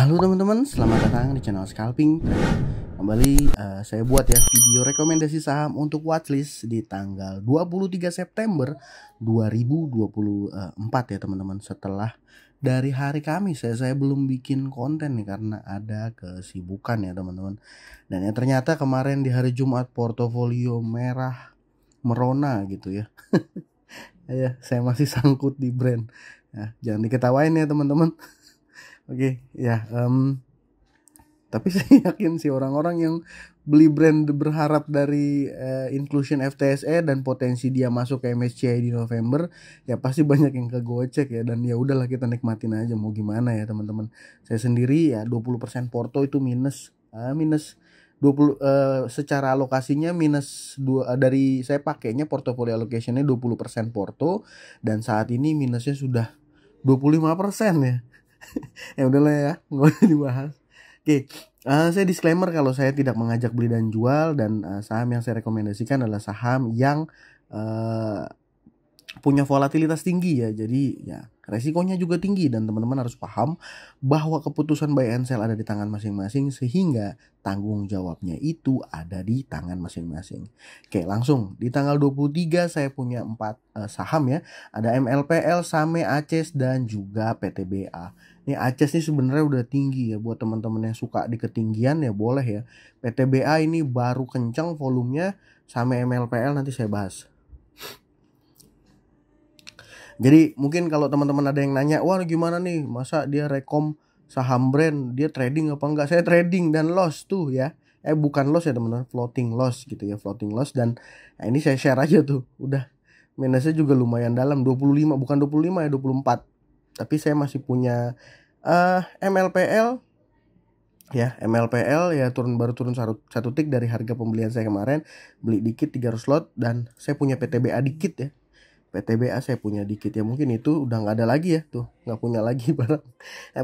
Halo teman-teman, selamat datang di channel Scalping Trader. Kembali saya buat ya video rekomendasi saham untuk watchlist di tanggal 23 September 2024 ya teman-teman. Setelah dari hari Kamis saya belum bikin konten nih karena ada kesibukan ya teman-teman. Dan ya ternyata kemarin di hari Jumat portofolio merah merona gitu ya. Ya, saya masih sangkut di brand. Ya, jangan diketawain ya teman-teman. Oke, ya. Tapi saya yakin sih orang-orang yang beli brand berharap dari inclusion FTSE dan potensi dia masuk ke MSCI di November, ya pasti banyak yang kegocek ya. Dan ya udahlah, kita nikmatin aja, mau gimana ya teman-teman. Saya sendiri ya 20% porto itu minus 20 secara alokasinya minus 2 dari saya pakainya portofolio allocationnya 20% porto, dan saat ini minusnya sudah 25% ya. Ya udahlah ya, nggak usah dibahas. Oke, saya disclaimer kalau saya tidak mengajak beli dan jual, dan saham yang saya rekomendasikan adalah saham yang punya volatilitas tinggi ya. Jadi ya resikonya juga tinggi, dan teman-teman harus paham bahwa keputusan buy and sell ada di tangan masing-masing, sehingga tanggung jawabnya itu ada di tangan masing-masing. Oke, langsung di tanggal 23 saya punya 4 saham ya. Ada MLPL, Same, Aces, dan juga PTBA. Ini Aces nih sebenarnya udah tinggi ya, buat teman-teman yang suka di ketinggian ya boleh ya. PTBA ini baru kencang volumenya, Same MLPL nanti saya bahas. Jadi mungkin kalau teman-teman ada yang nanya, wah gimana nih, masa dia rekom saham brand, dia trading apa enggak? Saya trading dan loss tuh ya. Bukan loss ya teman-teman, floating loss gitu ya, floating loss. Dan ini saya share aja tuh, udah minusnya juga lumayan dalam, 25, bukan 25 ya, 24. Tapi saya masih punya MLPL ya. MLPL ya baru turun satu tik dari harga pembelian saya kemarin, beli dikit 300 lot. Dan saya punya PTBA dikit ya. PTBA saya punya dikit ya, mungkin itu udah nggak ada lagi ya, tuh nggak punya lagi barang.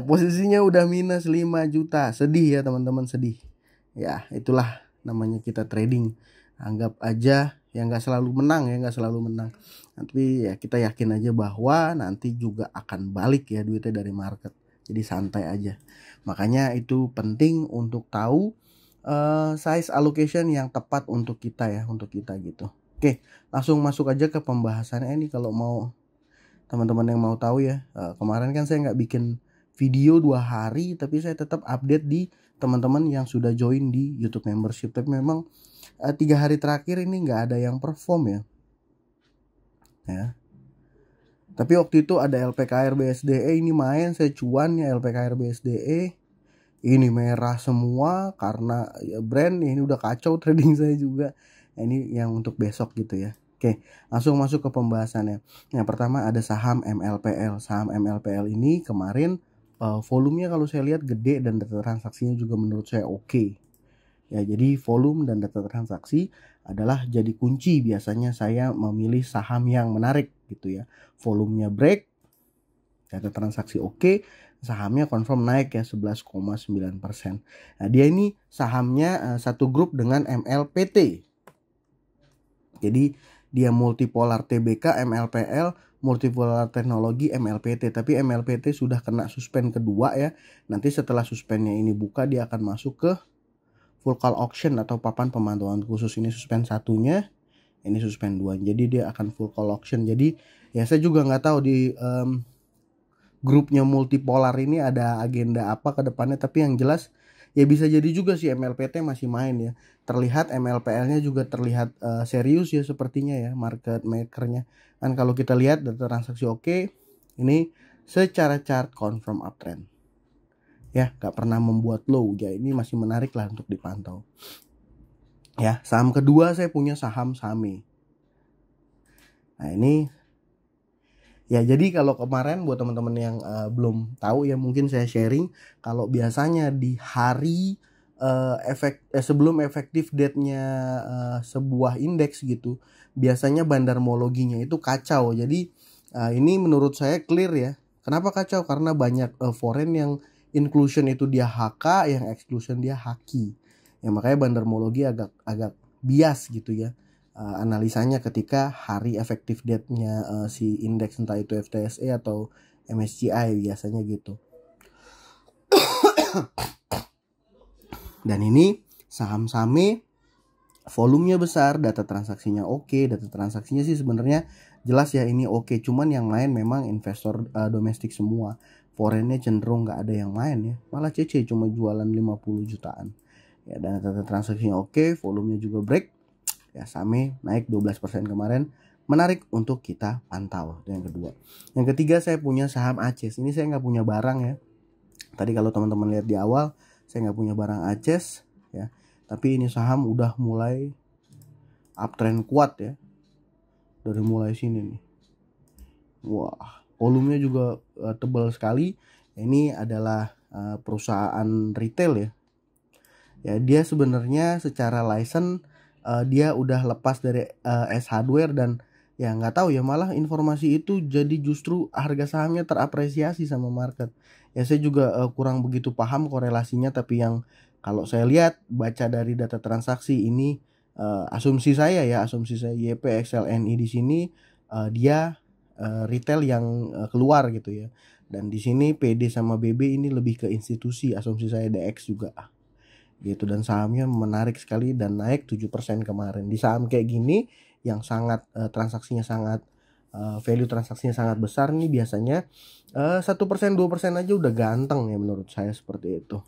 Posisinya udah minus 5 juta, sedih ya teman-teman, sedih ya. Itulah namanya kita trading, anggap aja ya nggak selalu menang ya, nggak selalu menang, tapi ya kita yakin aja bahwa nanti juga akan balik ya duitnya dari market, jadi santai aja. Makanya itu penting untuk tahu size allocation yang tepat untuk kita ya, untuk kita gitu. Oke, langsung masuk aja ke pembahasannya ini. Kalau mau teman-teman yang mau tahu ya, kemarin kan saya nggak bikin video 2 hari, tapi saya tetap update di teman-teman yang sudah join di YouTube membership. Tapi memang 3 hari terakhir ini nggak ada yang perform ya. Tapi waktu itu ada LPKR BSDE ini main, saya cuan ya. LPKR BSDE ini merah semua karena ya brand ini udah kacau trading saya juga. Ini yang untuk besok gitu ya. Oke, langsung masuk ke pembahasannya. Yang pertama ada saham MLPL. Saham MLPL ini kemarin volumenya kalau saya lihat gede, dan data transaksinya juga menurut saya oke. Ya, jadi volume dan data transaksi adalah jadi kunci. Biasanya saya memilih saham yang menarik gitu ya. Volumenya break, data transaksi oke, sahamnya confirm naik ya 11,9%. Nah, dia ini sahamnya satu grup dengan MLPT. Jadi dia multipolar TBK MLPL, multipolar teknologi MLPT. Tapi MLPT sudah kena suspend kedua ya. Nanti setelah suspendnya ini buka, dia akan masuk ke full call auction atau papan pemantauan khusus. Ini suspend satunya, ini suspend dua. Jadi dia akan full call auction. Jadi ya saya juga nggak tahu di grupnya multipolar ini ada agenda apa ke depannya. Tapi yang jelas ya bisa jadi juga sih MLPT masih main ya. Terlihat MLPL-nya juga terlihat serius ya sepertinya ya, market makernya. Kan kalau kita lihat data transaksi oke, ini secara chart confirm uptrend. Ya, gak pernah membuat low. Ya, ini masih menarik lah untuk dipantau. Ya, saham kedua saya punya saham Same. Nah, ini ya, jadi kalau kemarin buat teman-teman yang belum tahu ya, mungkin saya sharing kalau biasanya di hari sebelum efektif date-nya sebuah indeks gitu, biasanya bandarmologinya itu kacau. Jadi ini menurut saya clear ya. Kenapa kacau? Karena banyak foreign yang inclusion itu dia HK, yang exclusion dia HKI. Ya makanya bandarmologi agak bias gitu ya. Analisanya ketika hari efektif date-nya si indeks, entah itu FTSE atau MSCI biasanya gitu. Dan ini saham-sahamnya volumenya besar, data transaksinya oke. Data transaksinya sih sebenarnya jelas ya ini oke. Cuman yang main memang investor domestik semua. Foreignnya cenderung nggak ada yang main ya. Malah CC cuma jualan 50 jutaan. Ya, dan data transaksinya oke, volumenya juga break. Ya, sahamnya naik 12% kemarin. Menarik untuk kita pantau. Itu yang kedua. Yang ketiga saya punya saham ACES. Ini saya nggak punya barang ya. Tadi kalau teman-teman lihat di awal, saya nggak punya barang ACES ya. Tapi ini saham udah mulai uptrend kuat ya. Dari mulai sini nih. Wah, volumenya juga tebal sekali. Ini adalah perusahaan retail ya. Ya, dia sebenarnya secara license dia udah lepas dari S Hardware dan ya nggak tahu ya, malah informasi itu jadi justru harga sahamnya terapresiasi sama market. Ya saya juga kurang begitu paham korelasinya, tapi yang kalau saya lihat baca dari data transaksi ini asumsi saya YPXLNI di sini dia retail yang keluar gitu ya. Dan di sini PD sama BB ini lebih ke institusi, asumsi saya DX juga gitu. Dan sahamnya menarik sekali dan naik 7% kemarin. Di saham kayak gini yang sangat transaksinya sangat value transaksinya sangat besar nih, biasanya 1% 2% aja udah ganteng ya menurut saya, seperti itu.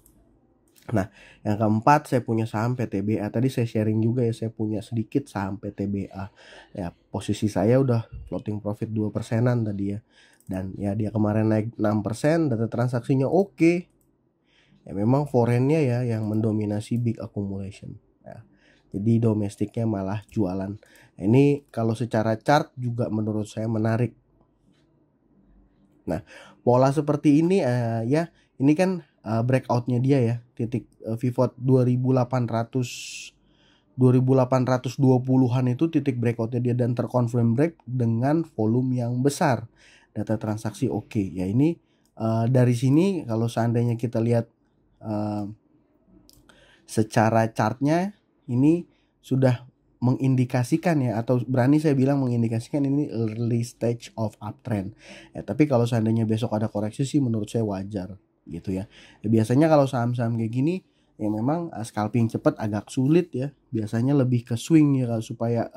Nah, yang keempat saya punya saham PTBA. Tadi saya sharing juga ya, saya punya sedikit saham PTBA. Ya, posisi saya udah floating profit 2%-an tadi ya. Dan ya dia kemarin naik 6%, data transaksinya oke. Ya memang foreignnya ya yang mendominasi big accumulation. Ya, jadi domestiknya malah jualan. Nah, ini kalau secara chart juga menurut saya menarik. Nah, pola seperti ini ya, ini kan breakoutnya dia ya, titik pivot 2820-an itu titik breakoutnya dia dan terkonfirm break dengan volume yang besar. Data transaksi oke. Ya ini dari sini kalau seandainya kita lihat secara chartnya ini sudah mengindikasikan ya, atau berani saya bilang mengindikasikan ini early stage of uptrend. Ya, tapi kalau seandainya besok ada koreksi sih menurut saya wajar gitu ya. Biasanya kalau saham-saham kayak gini ya memang scalping cepat agak sulit ya. Biasanya lebih ke swing ya supaya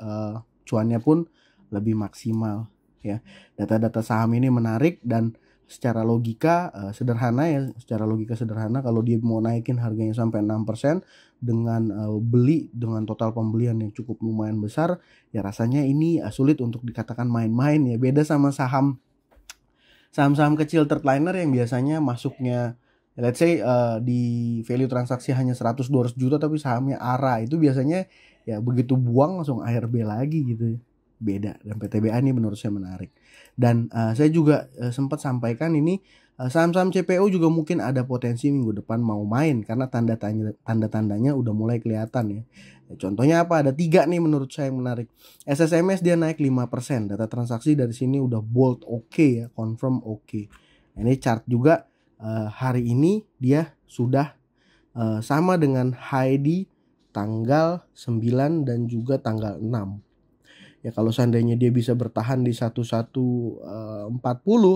cuannya pun lebih maksimal ya. Data-data saham ini menarik dan secara logika sederhana ya, secara logika sederhana kalau dia mau naikin harganya sampai 6% dengan beli dengan total pembelian yang cukup lumayan besar, ya rasanya ini sulit untuk dikatakan main-main ya. Beda sama saham-saham kecil third liner yang biasanya masuknya let's say di value transaksi hanya 100-200 juta tapi sahamnya ARA, itu biasanya ya begitu buang langsung ARB lagi gitu ya. Beda, dan PTBA ini menurut saya menarik. Dan saya juga sempat sampaikan ini saham-saham CPO juga mungkin ada potensi minggu depan mau main karena tanda-tandanya udah mulai kelihatan ya. Contohnya apa? Ada 3 nih menurut saya yang menarik. SSMS dia naik 5%. Data transaksi dari sini udah bold oke ya, confirm oke. Ini chart juga hari ini dia sudah sama dengan high di tanggal 9 dan juga tanggal 6. Ya kalau seandainya dia bisa bertahan di 1140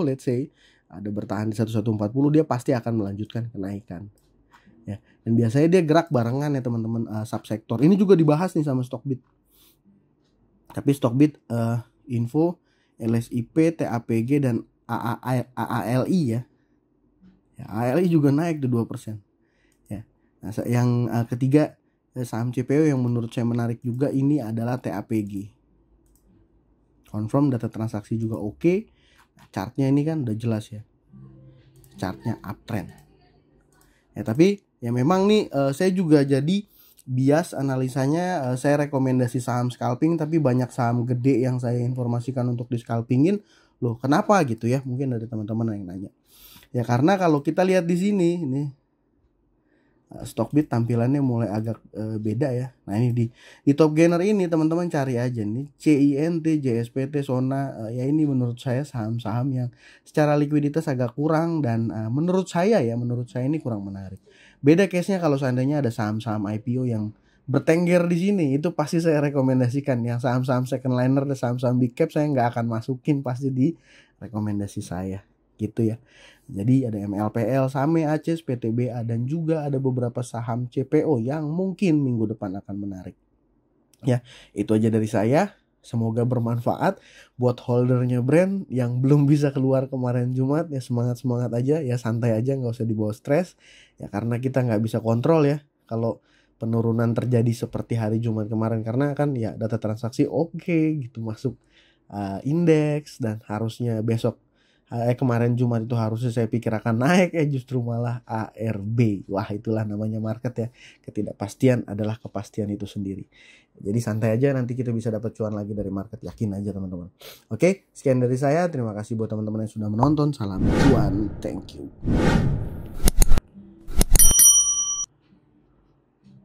let's say, ada bertahan di 1140, dia pasti akan melanjutkan kenaikan. Ya, dan biasanya dia gerak barengan ya teman-teman subsektor. Ini juga dibahas nih sama Stockbit. Tapi Stockbit info LSIP, TAPG dan AALI ya. Ya, AALI juga naik tuh 2%. Ya. Nah, yang ketiga saham CPO yang menurut saya menarik juga ini adalah TAPG. Confirm data transaksi juga oke. Chartnya ini kan udah jelas ya, chartnya uptrend ya. Tapi ya memang nih saya juga jadi bias analisanya. Saya rekomendasi saham scalping tapi banyak saham gede yang saya informasikan untuk di scalpingin. Loh kenapa gitu ya, mungkin ada teman-teman yang nanya ya. Karena kalau kita lihat di sini ini Stockbit tampilannya mulai agak beda ya. Nah ini di top gainer ini teman-teman cari aja nih CINT, JSPT, Sona. Ya ini menurut saya saham-saham yang secara likuiditas agak kurang dan menurut saya ini kurang menarik. Beda case-nya kalau seandainya ada saham-saham IPO yang bertengger di sini, itu pasti saya rekomendasikan. Yang saham-saham second liner dan saham-saham big cap saya nggak akan masukin pasti di rekomendasi saya gitu ya. Jadi ada MLPL, SAME, ACES, PTBA, dan juga ada beberapa saham CPO yang mungkin minggu depan akan menarik. Ya, itu aja dari saya. Semoga bermanfaat buat holdernya brand yang belum bisa keluar kemarin Jumat. Ya semangat-semangat aja, ya santai aja, nggak usah dibawa stres. Ya karena kita nggak bisa kontrol ya kalau penurunan terjadi seperti hari Jumat kemarin. Karena kan ya data transaksi oke gitu masuk indeks, dan harusnya besok kemarin Jumat itu harusnya saya pikir akan naik, justru malah ARB. Wah, itulah namanya market ya. Ketidakpastian adalah kepastian itu sendiri. Jadi santai aja, nanti kita bisa dapat cuan lagi dari market, yakin aja teman-teman. Oke, sekian dari saya. Terima kasih buat teman-teman yang sudah menonton. Salam cuan. Thank you.